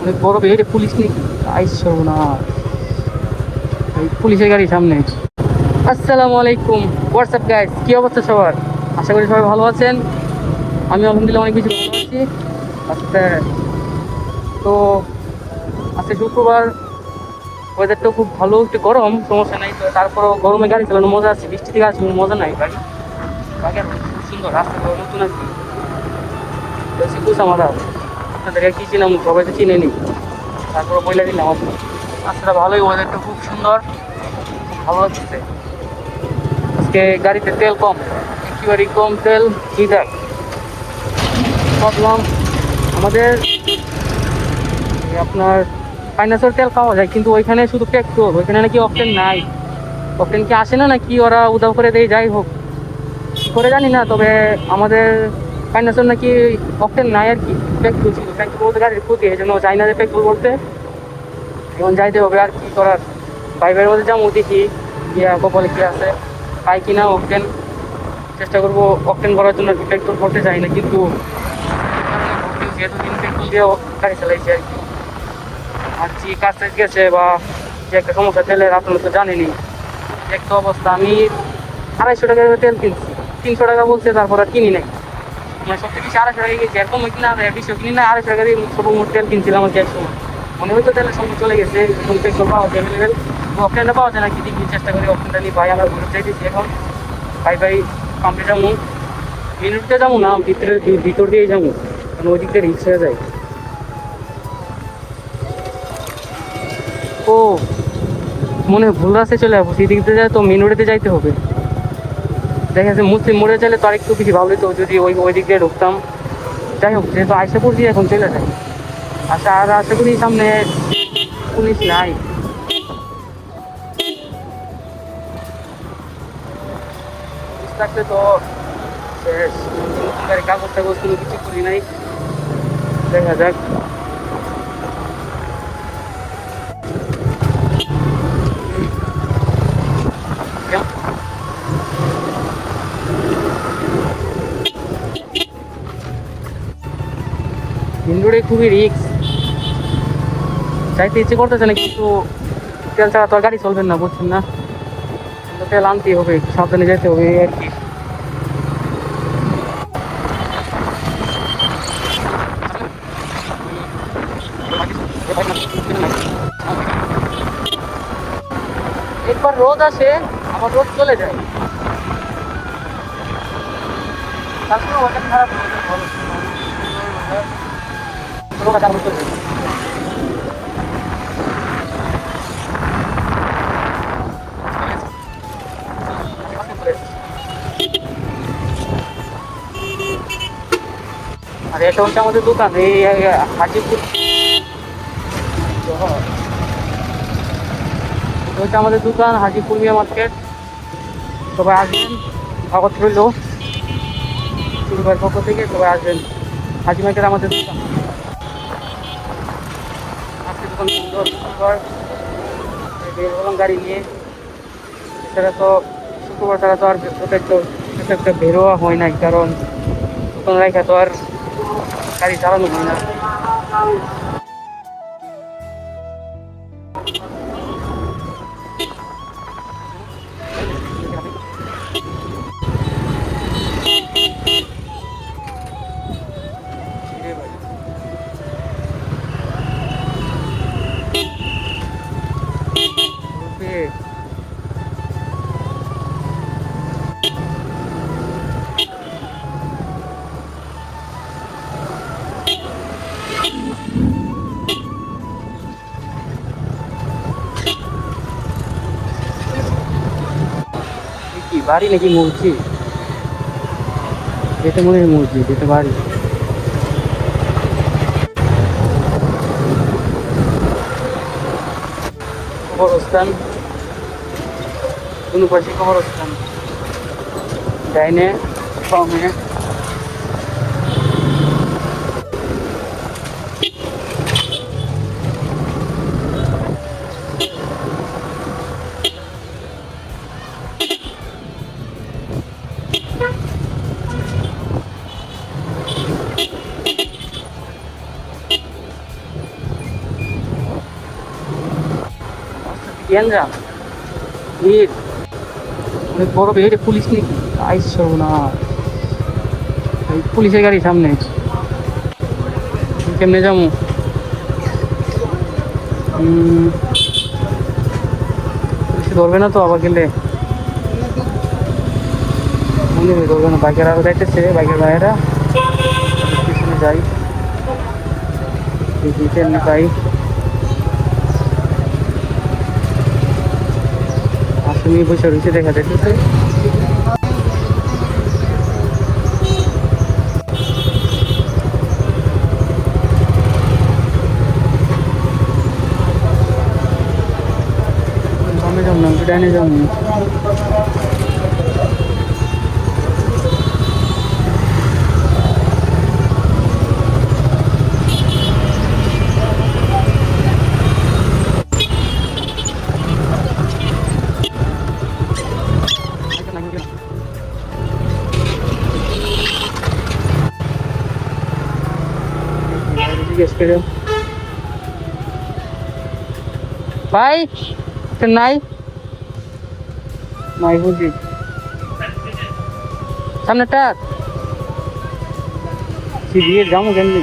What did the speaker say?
অনেক বড় বেড়ে পুলিশ নাকি আইসো না, এই পুলিশের গাড়ি সামনে। আসসালামু আলাইকুম, হোয়াটসঅ্যাপ গাইস, কি অবস্থা সবার? আশা করি সবাই ভালো আছেন। আমি আলহামদুলিল্লাহ অনেক বেশি ভালো আছি। আজকে তো আজকে শুক্রবার, ওয়েদারটা খুব ভালো, একটু গরম, সমস্যা নাই। তো তারপরও গরমে গাড়ি চালানো মজা আছে, বৃষ্টি থেকে আসলে মজা নাই। গাড়ি গাড়ি আর খুব সুন্দর, রাস্তাটা নতুন আর কি। আমার আপনাদের কি চিনাম, সবাই তো চিনে নি, তারপরে বইলে দিলাম। রাস্তাটা ভালোই, ওয়েদারটা খুব সুন্দর, খুব ভালো লাগছে। আজকে গাড়িতে তেল কম, একেবারেই কম তেল। কি দেখ ভাবলাম আমাদের আপনার ফাইন্যান্সের তেল পাওয়া যায়, কিন্তু ওইখানে শুধু পেট্রোল, ওইখানে নাকি অকটেন নাই। অকটেন কি আসে না নাকি ওরা উদাও করে দেয়, যাই হোক কি করে জানি না। তবে আমাদের ফাইন্যান্সের নাকি অকটেন নাই আর কি, পেট্রোল ছিল। পেট্রোল বলতে গাড়ির ক্ষতি, এই জন্য যাই না যে পেট্রোল বলতে, এখন যাইতে হবে আর কি করার। বাইকের মধ্যে যাবো, দেখি গিয়া কপালে কি আছে, পাই কিনা অকটেন। চেষ্টা করবো অকটেন করার জন্য, পেট্রোল করতে চাই না, কিন্তু যেহেতু দিন পেট্রোল দিয়েও গাড়ি চালাইছি আর কি। আর যে কাজ গেছে বা যে একটা সমস্যা তেলের, আপনারা তো জানেনই একটা অবস্থা। আমি 250 টাকা তেল কিনছি, 300 টাকা বলছে, তারপর আর কিনি নাই। মানে সবচেয়ে বেশি 250 টাকা কিনছি, এরকম কিনা 200 কিনি না, 250 টাকা দিয়ে সর্বমোট তেল কিনছিলাম আর কি। এক সময় মনে হয়তো তেলের সময় চলে গেছে, এখন পেট্রোল পাওয়া যায় অ্যাভেলেবেল, অকটেনটা পাওয়া যায় না কি, দেখি চেষ্টা করি অকটেনটা নিয়ে। ভাই আমরা ঘুরে চাইতেছি এখন, ভাই পাম্পে যাবো, মিনিটে যাবো না, ভিতর দিয়েই যাবো, কারণ ওই দিক দিয়ে রিক্স হয়ে যায়। ও মনে হয় ভুল রাস্তায় চলে যাবো, সেদিক দিয়ে যায় তো মেন রোডেতে যাইতে হবে। দেখা যাচ্ছে মুসলিম মোড়ে চাইলে তো আরেকটু বেশি ভালো হতো যদি ওই দিক দিয়ে ঢুকতাম। যাই হোক, যেহেতু আশা করছি এখন চলে যায়। আর আশা করি সামনে পুলিশ নাই। পুলিশ থাকলে তো শেষ। গাড়ি কাগজ টাগজ কোনো কিছু করি নাই, দেখা যাক। মেন রোডে খুবই রিক্স, যাইতে ইচ্ছে করতেছে না, কিন্তু তেল ছাড়া তো আর গাড়ি চলবেন না, বুঝছেন না। তো তেল আনতেই হবে, একটু সাবধানে যেতে হবে এই আর কি। একবার রোদ আসে, আবার রোদ চলে যায়, তারপরে ওটা খারাপ ভালো। আর এটা হচ্ছে আমাদের দোকান, এই হাজিপুর, এটা হচ্ছে আমাদের দোকান হাজিপুর মিয়া মার্কেট। সবাই আসবেন, স্বাগত রইল পরিবার পক্ষ থেকে, সবাই আসবেন। হাজি মার্কেট আমাদের দোকান। আজকে দোকান সুন্দর সুন্দর বের হলাম গাড়ি নিয়ে। এছাড়া তো শুক্রবার ছাড়া তো আর একটা বেরোয়া হয় নাই, কারণ দোকান রাখা তো আর গাড়ি চালানো হয় না। কি বাড়ি নাকি মসজিদ? এটা মনে হয় মসজিদ, এটা বাড়ি। কবরস্থান, কোনো পাশে কবরস্থান, ডাইনে বামে। কেন ভিড় অনেক বড় ভিড়, পুলিশ নাকি আইসো না, এই পুলিশের গাড়ি সামনে, কেমনে যাবো? পুলিশে ধরবে না তো আবার গেলে? মনে হয় ধরবে না, বাইকের আরো যাইতেছে, বাইকের ভাইয়েরা পিছনে যাই, কেমনে পাই। আসলে বসে রয়েছে দেখা যাইতেছে। সামনে যাবো না, ডাইনে যাবো। জিজ্ঞেস করে ভাই নাই, নাই বুঝি সামনেটা ভিড়, যাবো কেমনি?